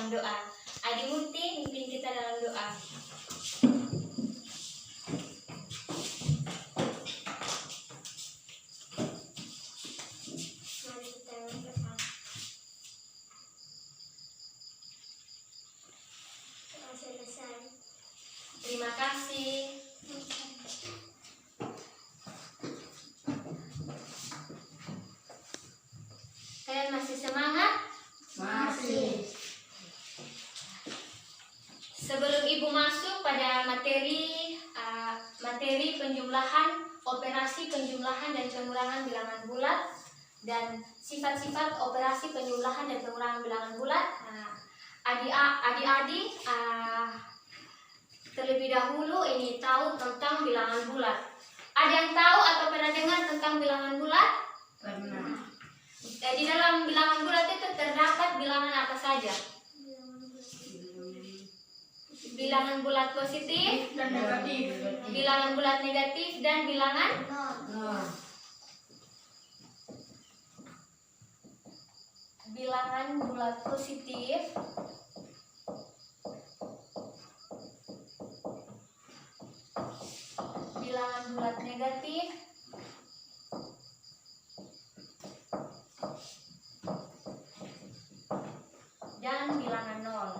dalam doa. Adi Muti mimpin kita dalam doa. Mari kita berdoa. Selesai. Terima kasih. Kalian masih semangat? Masih. Sebelum Ibu masuk pada materi penjumlahan, operasi penjumlahan dan pengurangan bilangan bulat dan sifat-sifat operasi penjumlahan dan pengurangan bilangan bulat, adik-adik terlebih dahulu ini tahu tentang bilangan bulat. Ada yang tahu atau pernah dengar tentang bilangan bulat? Pernah. Di dalam bilangan bulat itu terdapat bilangan apa saja? Bilangan bulat positif Dan negatif. bilangan bulat negatif, dan bilangan Nol. bilangan bulat positif bilangan bulat negatif dan bilangan nol.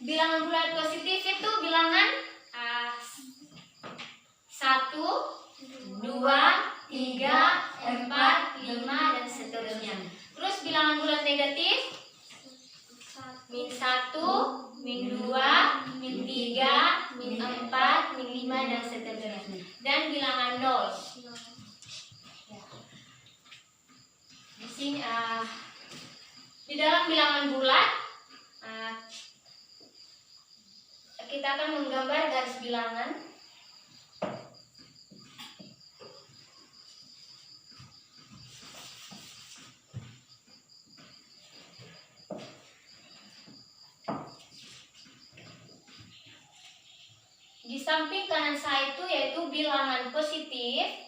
Bilangan bulat positif itu bilangan 1, 2, 3, 4, 5 dan seterusnya. Terus bilangan bulat negatif min 1, min 2, min 3, min 4, min 5 dan seterusnya. Dan bilangan nol. Di sini di dalam bilangan bulat kita akan menggambar garis bilangan. Di samping kanan saya itu yaitu bilangan positif,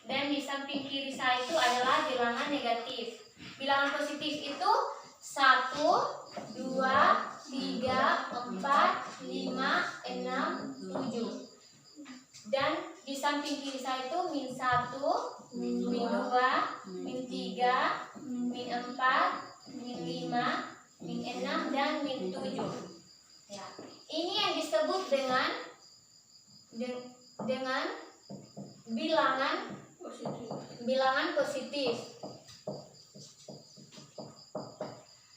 dan di samping kiri saya itu adalah bilangan negatif. Bilangan positif itu 1, 2, 3, 4, 5, 6, 7. Dan di samping kiri saya itu min 1, min 2, min 3, min 4, min 5, min 6, dan min 7. Ya. Ini yang disebut dengan bilangan positif.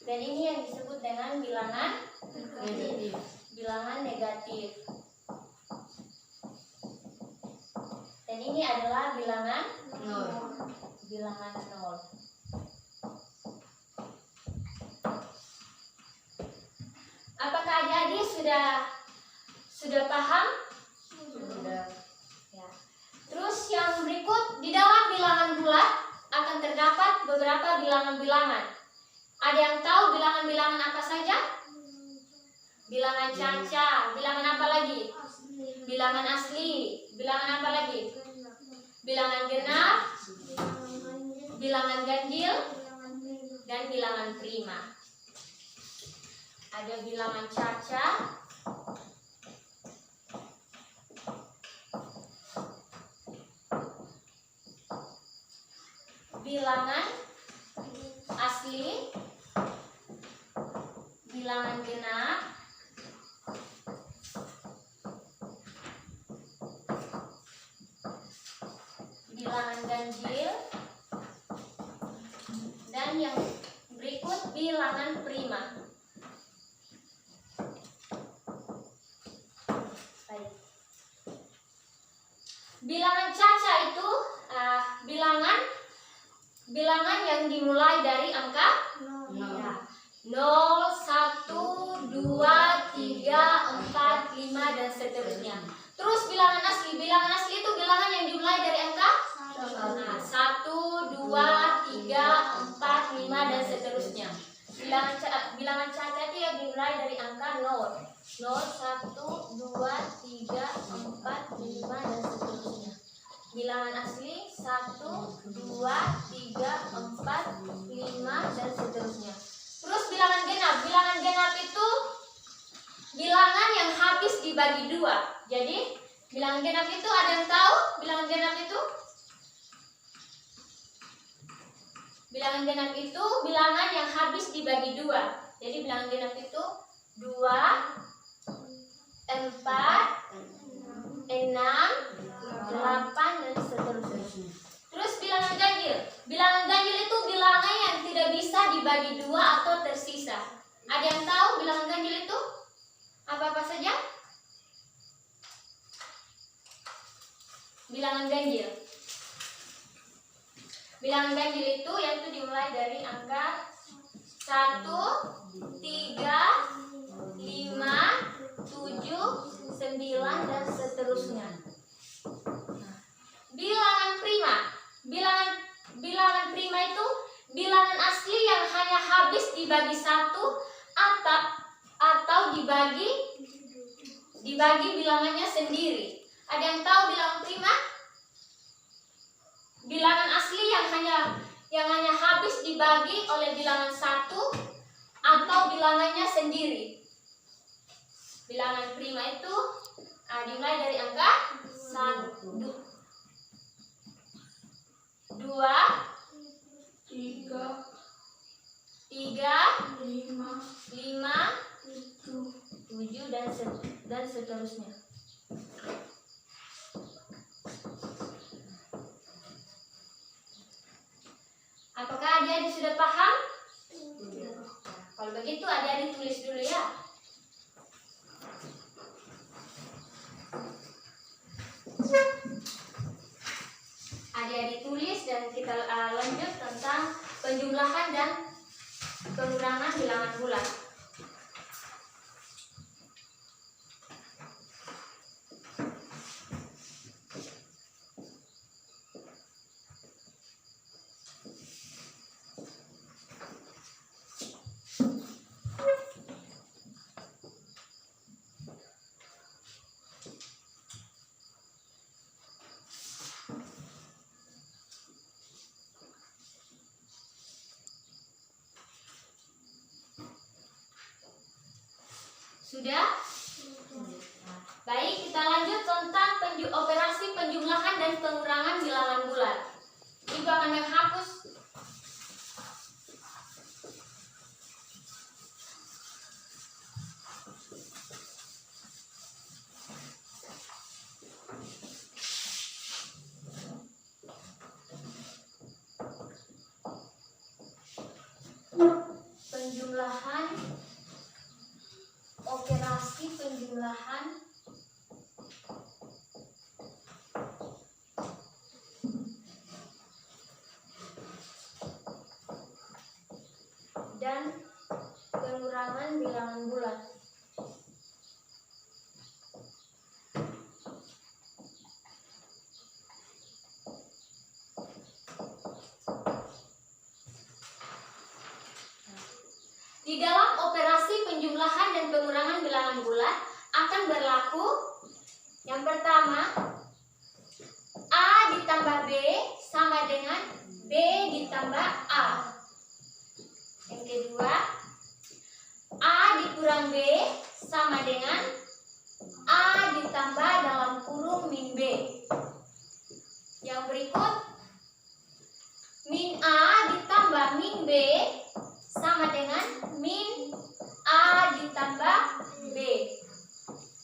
Dan ini yang disebut dengan bilangan negatif. Dan ini adalah bilangan nol. Apakah adik-adik sudah paham? Sudah. Ya. Terus yang berikut, di dalam bilangan bulat akan terdapat beberapa bilangan-bilangan. Ada yang tahu bilangan-bilangan apa saja? Bilangan caca, bilangan apa lagi? Bilangan asli, bilangan apa lagi? Bilangan genap, bilangan ganjil, dan bilangan prima. Ada bilangan caca, bilangan asli, bilangan genap, bilangan ganjil, dan yang berikut bilangan prima. Baik. Bilangan caca itu bilangan yang dimulai dari angka 0, 1, 2, 3, 4, 5 dan seterusnya. Terus bilangan asli itu bilangan yang dimulai dari angka 1, 2, 3, 4, 5 dan seterusnya. Bilangan caca itu yang dimulai dari angka 0. 0, 1, 2, 3, 4, 5, dan seterusnya. Bilangan asli 1, 2, 3, 4, 5, dan seterusnya. Terus bilangan genap. Bilangan genap itu bilangan yang habis dibagi 2. Jadi bilangan genap itu ada yang tahu bilangan genap itu? Bilangan genap itu bilangan yang habis dibagi 2. Jadi bilangan genap itu 2, 4, 6, 8, dan seterusnya. Terus bilangan ganjil. Bilangan ganjil itu bilangan yang tidak bisa dibagi 2 atau tersisa. Ada yang tahu bilangan ganjil itu? Apa-apa saja? Bilangan ganjil. Bilangan ganjil itu yaitu dimulai dari angka 1, 3, 5, 7, 9, dan seterusnya. Bilangan prima. Bilangan prima itu bilangan asli yang hanya habis dibagi 1 atau dibagi bilangannya sendiri. Ada yang tahu bilangan prima? Bilangan asli yang hanya habis dibagi oleh bilangan 1 atau bilangannya sendiri. Bilangan prima itu dimulai dari angka 1, 2, 3, 5, 7, dan seterusnya. Apakah adik-adik sudah paham? Kalau begitu adik-adik tulis dulu ya. Adik-adik tulis dan kita lanjut tentang penjumlahan dan pengurangan bilangan bulat. Sudah? Baik, kita lanjut tentang operasi penjumlahan dan pengurangan bilangan bulat. Ibu akan menghapus penjumlahan, operasi penjumlahan dan pengurangan bilangan bulat. Di dalam operasi penjumlahan dan pengurangan bilangan bulat akan berlaku yang pertama, A ditambah B sama dengan B ditambah A. Yang kedua, A dikurang B sama dengan A ditambah dalam kurung min B. Yang berikut, min A ditambah min B sama dengan min A ditambah B.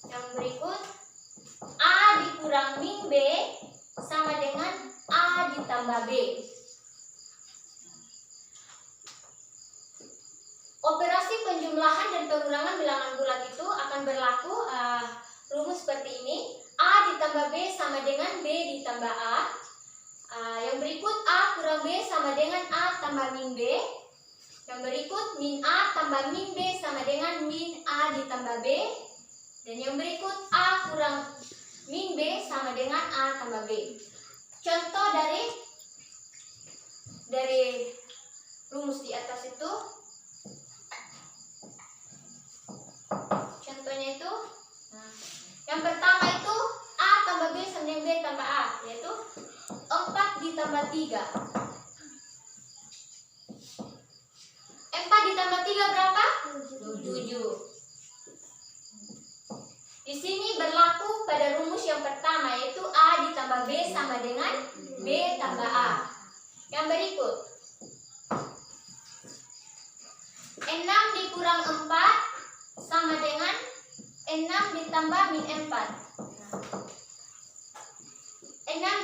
Yang berikut, A dikurang min B sama dengan A ditambah B. Operasi penjumlahan dan pengurangan bilangan bulat itu akan berlaku rumus seperti ini. A ditambah B sama dengan B ditambah A. Yang berikut, A kurang B sama dengan A tambah min B. Yang berikut, min A tambah min B sama dengan min A ditambah B. Dan yang berikut, A kurang min B sama dengan A tambah B. Contoh dari rumus di atas itu. Contoh contohnya itu. Nah, yang pertama itu A tambah B sama dengan B tambah A, yaitu 4 ditambah 3. 4 ditambah 3 berapa? 7. Di sini berlaku pada rumus yang pertama, yaitu A ditambah B sama dengan B tambah A. Yang berikut, 6 dikurang 4 sama dengan 6 ditambah min 4. 6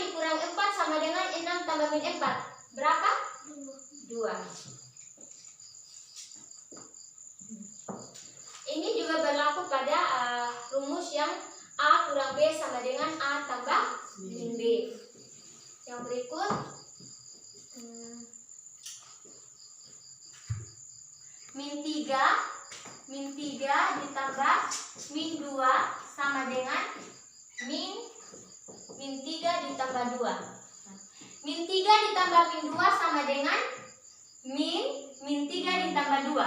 dikurang 4 sama dengan 6 tambah min 4. Berapa? 2. Ini juga berlaku pada rumus yang A kurang B sama dengan A tambah min B. Yang berikut, min 3 ditambah min 2 sama dengan min 3 ditambah 2. Min 3 ditambah min 2 sama dengan min 3 ditambah 2.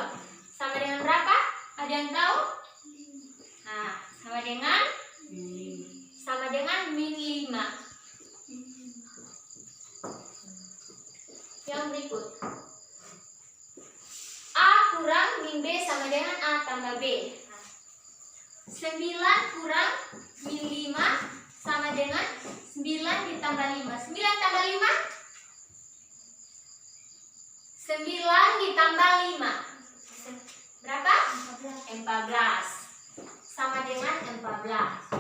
Sama dengan berapa? Ada yang tahu? Nah, sama dengan min 5. Yang berikut, A kurang min B sama dengan A tambah B. 9 kurang min 5 sama dengan 9 ditambah 5. 9 tambah 5? 9 ditambah 5. Berapa? 14. Sama dengan 14.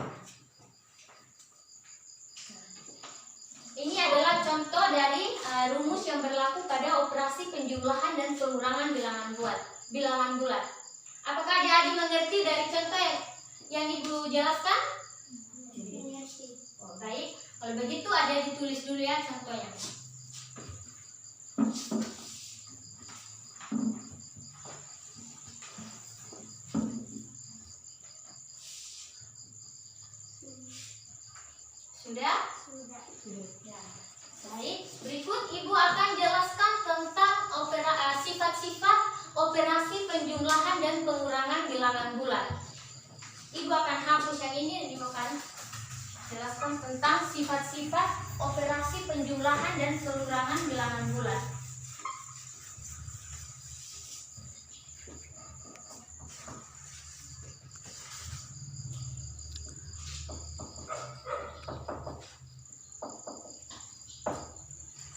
Ini adalah contoh dari rumus yang berlaku pada operasi penjumlahan dan pengurangan bilangan bulat. Apakah adik-adik mengerti dari contoh yang Ibu jelaskan? Oh, baik. Kalau begitu ada ditulis dulu ya contohnya. Sudah? Ya. Baik, berikut Ibu akan jelaskan tentang sifat-sifat operasi penjumlahan dan pengurangan bilangan bulat. Ibu akan hapus yang ini dan Ibu akan jelaskan tentang sifat-sifat operasi penjumlahan dan pengurangan bilangan bulat.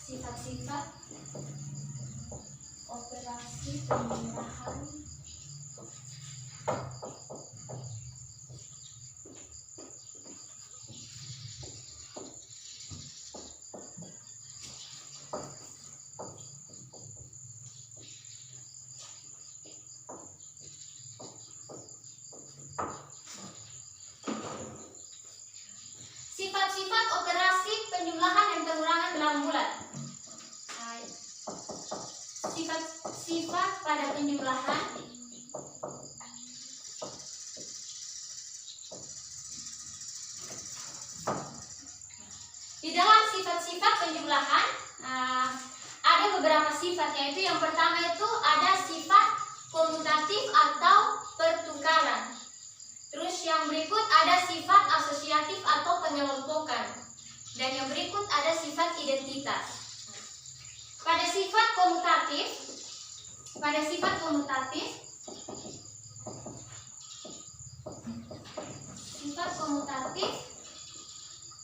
Sifat-sifat operasi penjumlahan sifat-sifat operasi penjumlahan dan pengurangan bilangan bulat. Sifat-sifat pada penjumlahan di dalam sifat-sifat penjumlahan ada beberapa sifat, yaitu yang pertama itu ada sifat komutatif atau pertukaran. Terus yang berikut ada sifat asosiatif atau pengelompokan. Dan yang berikut ada sifat identitas. Pada sifat komutatif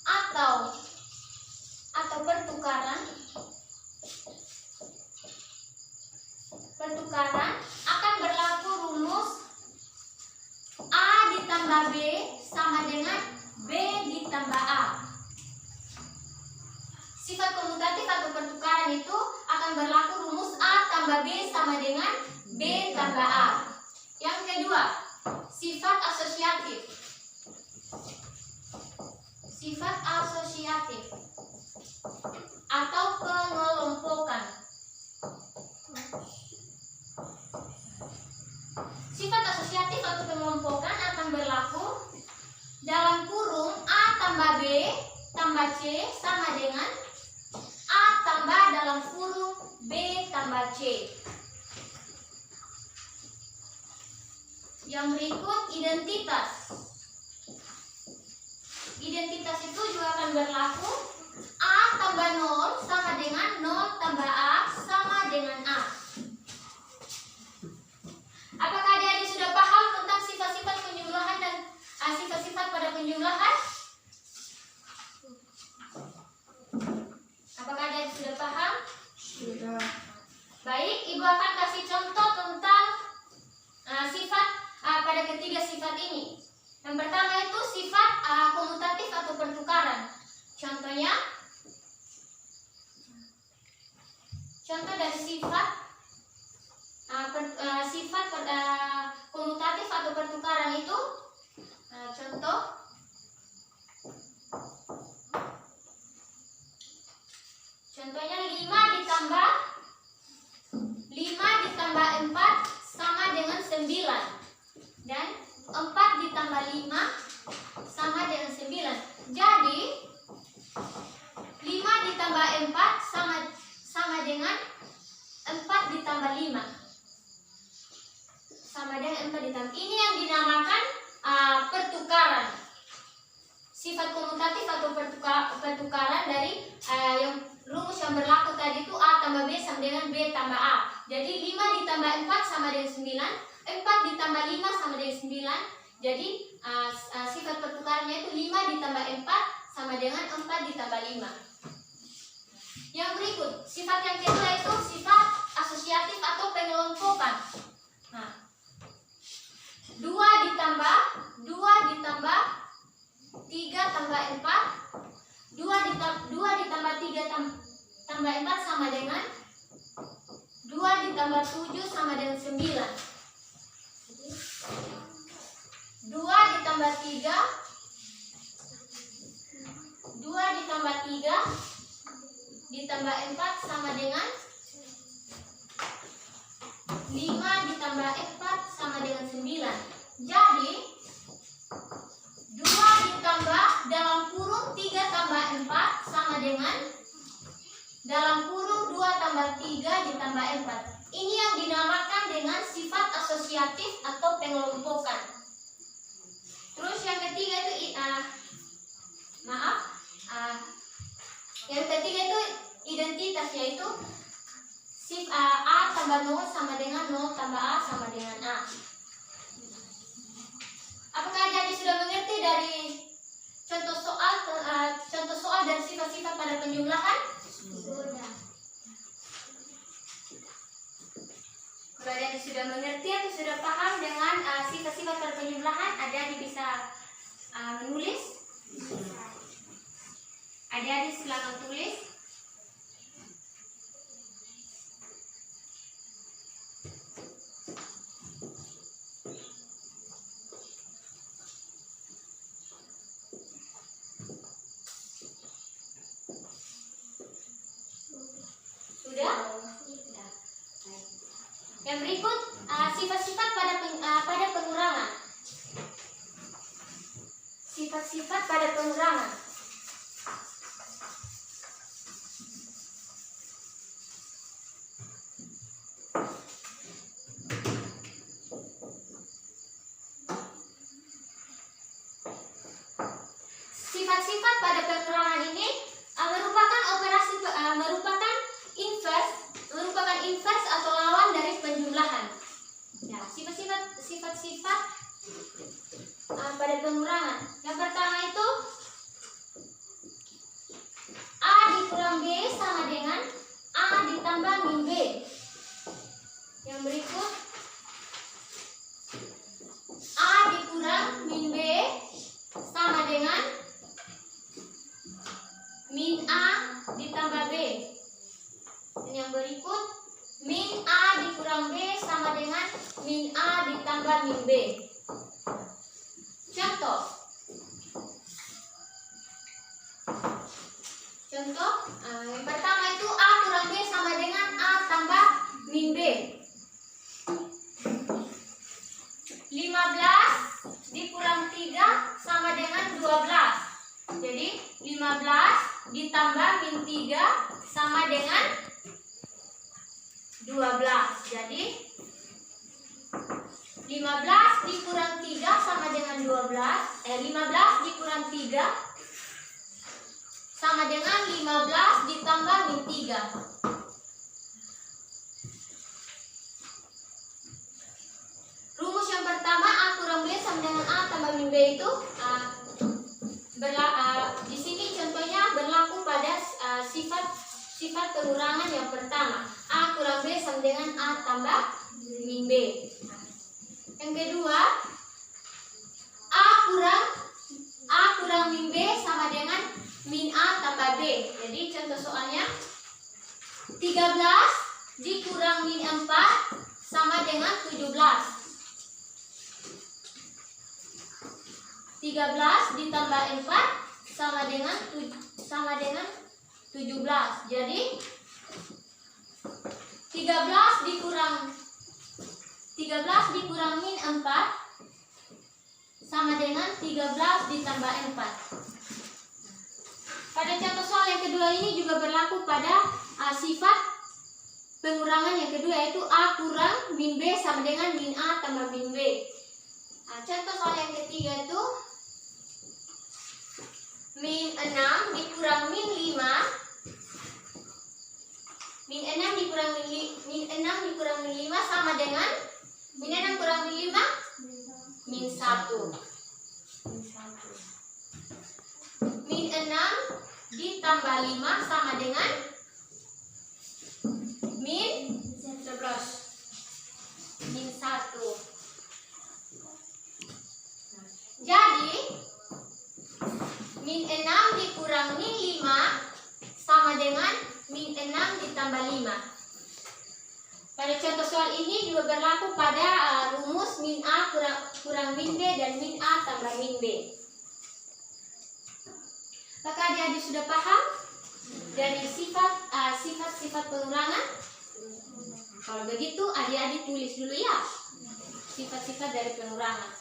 atau pertukaran akan berlaku rumus A ditambah B sama dengan B ditambah A. Sifat komutatif atau pertukaran itu akan berlaku rumus A tambah B sama dengan B tambah A. Yang kedua, sifat asosiatif. Sifat asosiatif atau pengelompokan. Sifat asosiatif atau pengelompokan akan berlaku dalam kurung A tambah B tambah C sama dengan A tambah dalam kurung B tambah C. Yang berikut identitas. Identitas itu juga akan berlaku. A tambah 0 sama dengan 0 tambah A sama dengan A. Apakah adik-adik sudah paham tentang sifat-sifat penjumlahan dan sifat-sifat pada penjumlahan? Apakah adik-adik sudah paham? Sudah. Baik, Ibu akan kasih contoh tentang sifat pada ketiga sifat ini. Yang pertama itu sifat komutatif atau pertukaran. Contoh dari sifat komutatif atau pertukaran itu, contohnya 5 ditambah 4 sama dengan 9, dan 4 ditambah 5 sama dengan 9. Jadi 5 ditambah 4 sama dengan 4 ditambah 5 sama dengan 4 ditambah. Ini yang dinamakan pertukaran. Sifat komutatif atau pertukaran dari yang rumus yang berlaku tadi itu A tambah B sama dengan B tambah A. Jadi 5 ditambah 4 sama dengan 9, 4 ditambah 5 sama dengan 9. Jadi sifat pertukarannya itu 5 ditambah 4 sama dengan 4 ditambah 5. Yang berikut, sifat yang kedua itu sifat asosiatif atau pengelompokan. 2 ditambah 3 tambah 4, 2 ditambah 3 tambah 4 sama dengan 2 ditambah 7 sama dengan 9. 2 ditambah 3 ditambah 4 sama dengan 5 ditambah 4 sama dengan 9. Jadi 2 ditambah dalam kurung 3 tambah 4 sama dengan dalam kurung 2 tambah 3 ditambah 4. Ini yang dinamakan dengan sifat asosiatif atau pengelompokan. Terus yang ketiga itu yang ketiga itu identitas, yaitu A tambah 0 sama dengan 0 tambah A sama dengan A. Apakah adik-adik sudah mengerti dari contoh soal dan sifat-sifat pada penjumlahan? Sudah. Kalau adik-adik sudah mengerti atau sudah paham dengan sifat-sifat pada penjumlahan, adik-adik bisa menulis. Adik-adik silakan tulis. Sudah? Yang berikut sifat-sifat pada pengurangan. Sifat-sifat pada pengurangan. Sifat-sifat pada pengurangan ini merupakan inverse atau lawan dari penjumlahan. Ya, sifat-sifat pada pengurangan. Yang pertama itu A dikurang B sama dengan A ditambah min B. Yang berikut A dikurang min B sama dengan min A ditambah B. Dan yang berikut min A dikurang B sama dengan min A ditambah min B. Contoh, yang pertama itu A kurang B sama dengan A tambah min B. 15 dikurang 3 sama dengan 12. Jadi 15 ditambah min 3 sama dengan 12. Jadi 15 15 dikurang 3 sama dengan 12. 15 dikurang 3 sama dengan 15 ditambah min 3. Rumus yang pertama A kurang B sama dengan A tambah min B itu di sini contohnya berlaku pada sifat pengurangan yang pertama. A kurang B sama dengan A tambah min B. Yang kedua, A kurang min B sama dengan min A tambah B. Jadi contoh soalnya 13 dikurang min 4 sama dengan 17. 13 ditambah 4 sama dengan 17. Jadi 13 dikurang min 4 sama dengan 13 ditambah 4. Pada contoh soal yang kedua ini juga berlaku pada sifat pengurangan yang kedua, yaitu A kurang min B sama dengan min A tambah min B. Contoh soal yang ketiga itu min 6 dikurang min 5. Min 6 dikurang min 5 sama dengan min 6 kurang min 5 min 1. Min 6 ditambah 5 sama dengan min 11. Min 1. Jadi min 6 dikurang min 5 sama dengan min 6 ditambah 5. Pada contoh soal ini juga berlaku pada rumus min A kurang min B dan min A tambah min B. Maka adik-adik sudah paham dari sifat-sifat pengurangan? Kalau begitu adik-adik tulis dulu ya sifat-sifat dari pengurangan.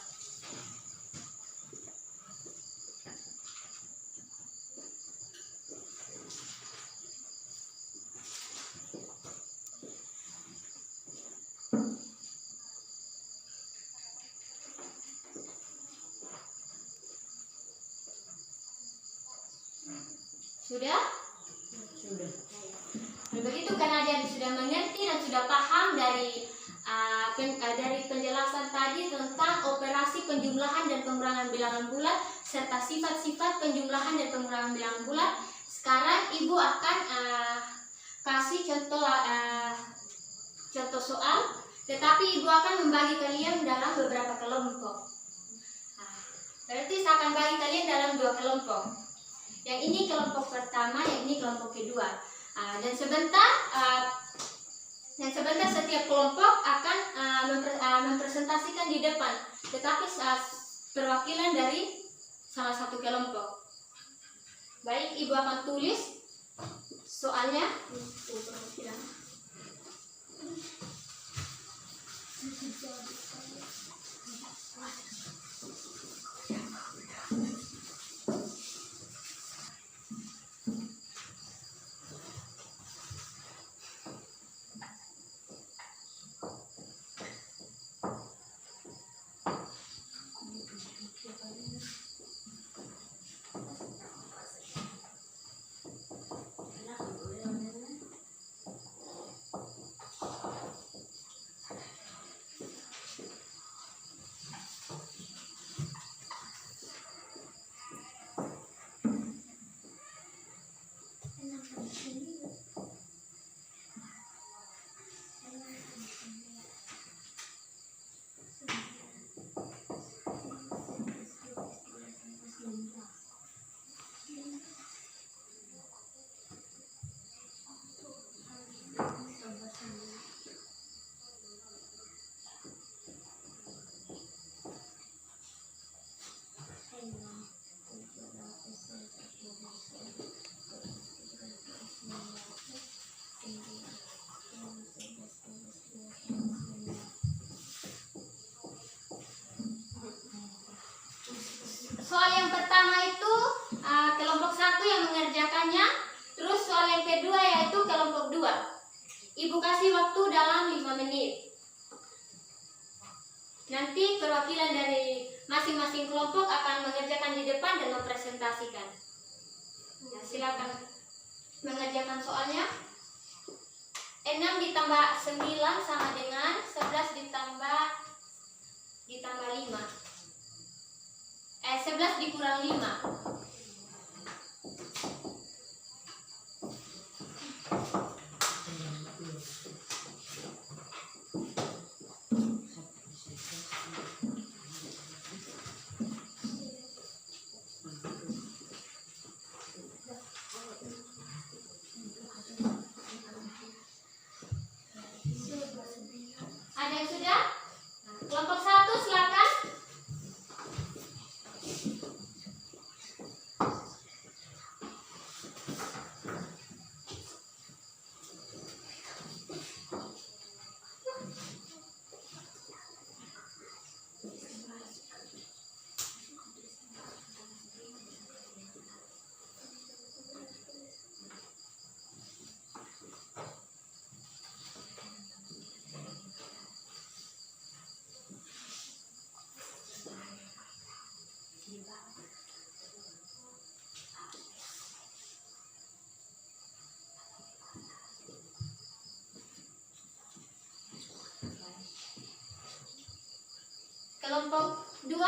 Sudah? Sudah. Begitu karena adik sudah mengerti dan sudah paham dari penjelasan tadi tentang operasi penjumlahan dan pengurangan bilangan bulat serta sifat-sifat penjumlahan dan pengurangan bilangan bulat. Sekarang Ibu akan kasih contoh soal, tetapi Ibu akan membagi kalian dalam beberapa kelompok. Berarti saya akan bagi kalian dalam 2 kelompok. Yang ini kelompok pertama, yang ini kelompok kedua. Dan sebentar setiap kelompok akan mempresentasikan di depan, tetapi perwakilan dari salah satu kelompok. Baik, Ibu akan tulis soalnya. Soal yang pertama itu kelompok 1 yang mengerjakannya. Terus soal yang kedua yaitu kelompok 2. Ibu kasih waktu dalam 5 menit. Nanti perwakilan dari masing-masing kelompok akan mengerjakan di depan dan mempresentasikan. Ya, silakan mengerjakan soalnya. 6 ditambah 9 sama dengan 11 ditambah 5. 11 dikurang 5. Ada yang sudah? Kelompok 1 silakan. Kelompok 2.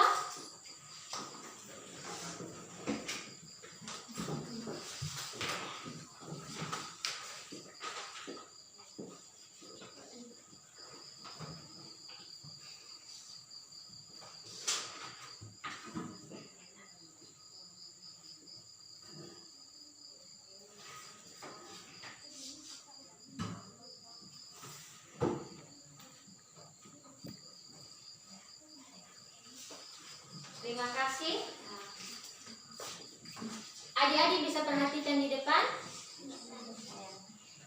Terima kasih. Adik-adik bisa perhatikan di depan.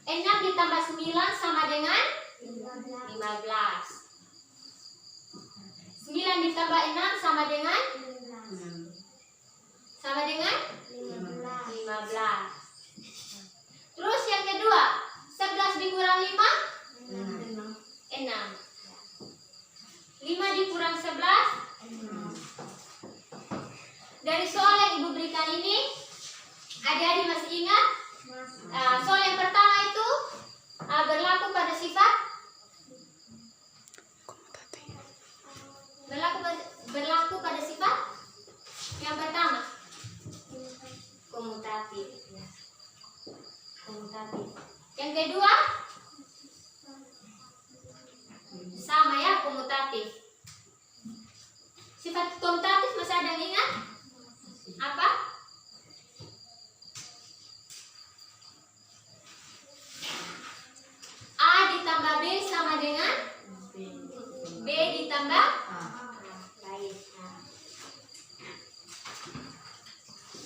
6 ditambah 9 sama dengan 15. 9 ditambah 6 sama dengan 15. Terus yang kedua, 11 dikurang 5? 6. 5 dikurang 11? Dari soal yang Ibu berikan ini, adik-adik masih ingat? Soal yang pertama itu berlaku pada sifat yang pertama komutatif. Yang kedua sama ya, komutatif. Sifat komutatif masih ada yang ingat? Apa? A ditambah B sama dengan B ditambah baik.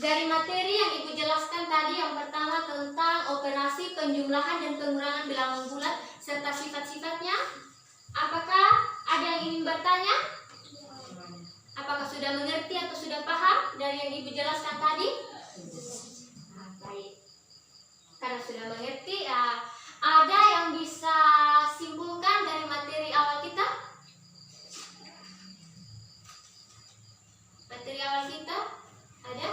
Dari materi yang Ibu jelaskan tadi, yang pertama tentang operasi penjumlahan dan pengurangan bilangan bulat serta sifat-sifatnya, apakah ada yang ingin bertanya? Apakah sudah mengerti atau sudah paham dari yang Ibu jelaskan tadi? Baik. Karena sudah mengerti, ada yang bisa simpulkan dari materi awal kita? Materi awal kita ada?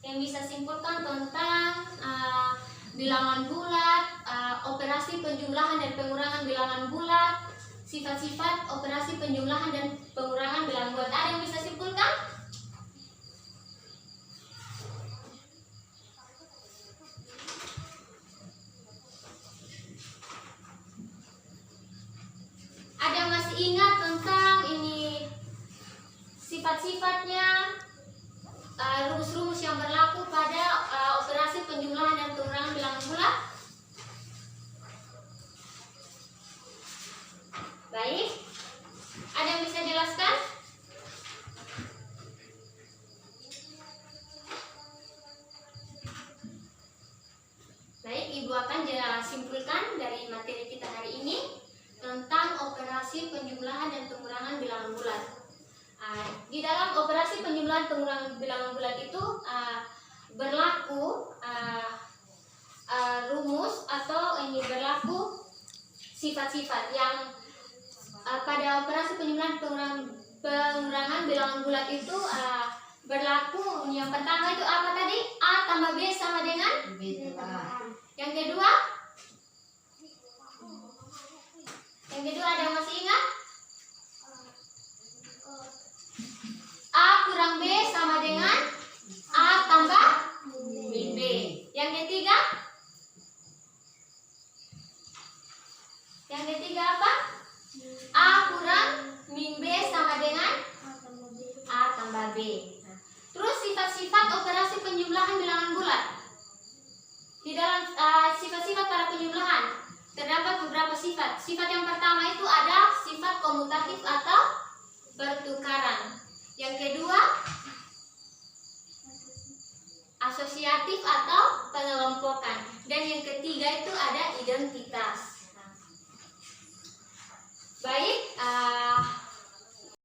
Yang bisa simpulkan tentang bilangan bulat, operasi penjumlahan dan pengurangan bilangan bulat, sifat-sifat operasi penjumlahan dan pengurangan bilangan bulat. Ada yang bisa simpulkan? Ada yang masih ingat tentang ini sifat-sifatnya, rumus-rumus yang berlaku pada operasi penjumlahan dan pengurangan bilangan bulat? Baik, ada yang bisa jelaskan? Baik, Ibu akan simpulkan dari materi kita hari ini tentang operasi penjumlahan dan pengurangan bilangan bulat. Di dalam operasi penjumlahan pengurangan bilangan bulat itu berlaku rumus atau ini berlaku sifat-sifat yang pada operasi pengurangan bilangan bulat itu berlaku. Yang pertama itu apa tadi? A tambah B sama dengan B itu A. yang kedua? Yang kedua ada yang masih ingat? A kurang B sama dengan A tambah min B. Yang ketiga? Yang ketiga apa? A kurang min B sama dengan A tambah B. Nah, terus sifat-sifat operasi penjumlahan bilangan bulat. Di dalam sifat-sifat pada penjumlahan terdapat beberapa sifat. Sifat yang pertama itu ada sifat komutatif atau pertukaran. Yang kedua asosiatif atau pengelompokan. Dan yang ketiga itu ada identitas.